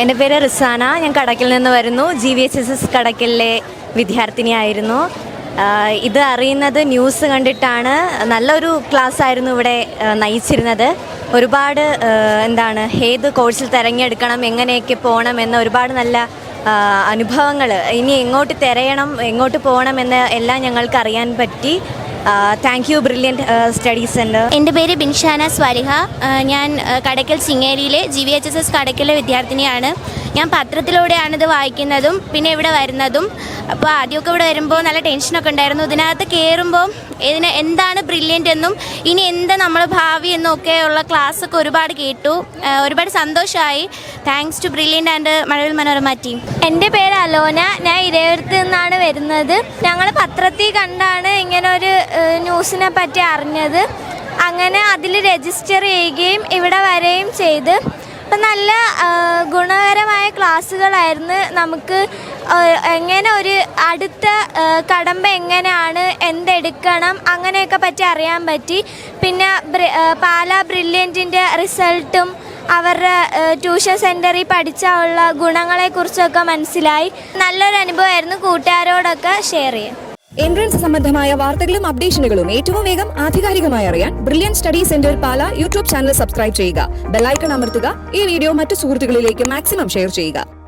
എൻ്റെ പേര് റിസാന. ഞാൻ കടക്കിൽ നിന്ന് വരുന്നു. GVHSS കടക്കലിലെ വിദ്യാർത്ഥിനിയായിരുന്നു. ഇത് അറിയുന്നത് ന്യൂസ് കണ്ടിട്ടാണ്. നല്ലൊരു ക്ലാസ് ആയിരുന്നു ഇവിടെ നയിച്ചിരുന്നത്. ഒരുപാട് ഏത് കോഴ്സിൽ തിരഞ്ഞെടുക്കണം, എങ്ങനെയൊക്കെ പോകണം എന്ന ഒരുപാട് നല്ല അനുഭവങ്ങൾ, ഇനി എങ്ങോട്ട് തിരയണം, എങ്ങോട്ട് പോകണം എന്ന് എല്ലാം ഞങ്ങൾക്ക് അറിയാൻ പറ്റി. Thank you brilliant study centre. എൻ്റെ പേര് ബിൻഷാന സ്വാലിഹ. ഞാൻ കടയ്ക്കൽ ചിങ്ങേരിയിലെ GVHSS കടയ്ക്കലിലെ വിദ്യാർത്ഥിനിയാണ്. ഞാൻ പത്രത്തിലൂടെയാണ് ഇത് വായിക്കുന്നതും പിന്നെ ഇവിടെ വരുന്നതും. അപ്പോൾ ആദ്യമൊക്കെ ഇവിടെ വരുമ്പോൾ നല്ല ടെൻഷനൊക്കെ ഉണ്ടായിരുന്നു. ഇതിനകത്ത് കയറുമ്പോൾ എന്താണ് ബ്രില്യൻ്റ് എന്നും ഇനി എന്താ നമ്മൾ ഭാവി എന്നൊക്കെ ഉള്ള ക്ലാസ്സൊക്കെ ഒരുപാട് കേട്ടു. ഒരുപാട് സന്തോഷമായി. Thanks to brilliant and Mazhavil Manorama team. എൻ്റെ പേര് അലോന. ഞാൻ ഇരയൂരത്ത് നിന്നാണ് വരുന്നത്. ഞങ്ങൾ പത്രത്തിൽ കണ്ടാണ് ഇങ്ങനൊരു ന്യൂസിനെ പറ്റി അറിഞ്ഞത്. അങ്ങനെ അതിൽ രജിസ്റ്റർ ചെയ്യുകയും ഇവിടെ വരികയും ചെയ്ത്. അപ്പം നല്ല ഗുണകരമായ ക്ലാസ്സുകളായിരുന്നു. നമുക്ക് എങ്ങനെ ഒരു അടുത്ത കടമ്പ എങ്ങനെയാണ്, എന്തെടുക്കണം, അങ്ങനെയൊക്കെ പറ്റി അറിയാൻ പറ്റി. പിന്നെ പാലാ ബ്രില്യൻറ്റിൻ്റെ റിസൾട്ടും അവരുടെ ട്യൂഷൻ സെൻറ്ററിൽ പഠിച്ചുള്ള ഗുണങ്ങളെക്കുറിച്ചൊക്കെ മനസ്സിലായി. നല്ലൊരു അനുഭവമായിരുന്നു. കൂട്ടുകാരോടൊക്കെ ഷെയർ ചെയ്യാൻ. എൻട്രൻസ് സംബന്ധമായ വാർത്തകളും അപ്ഡേഷനുകളും ഏറ്റവും വേഗം ആധികാരികമായി അറിയാൻ ബ്രില്യൻറ്റ് സ്റ്റഡി സെന്റർ പാല യൂട്യൂബ് ചാനൽ സബ്സ്ക്രൈബ് ചെയ്യുക. ബെല്ലൈക്കൺ അമർത്തുക. ഈ വീഡിയോ മറ്റു സുഹൃത്തുക്കളിലേക്ക് മാക്സിമം ഷെയർ ചെയ്യുക.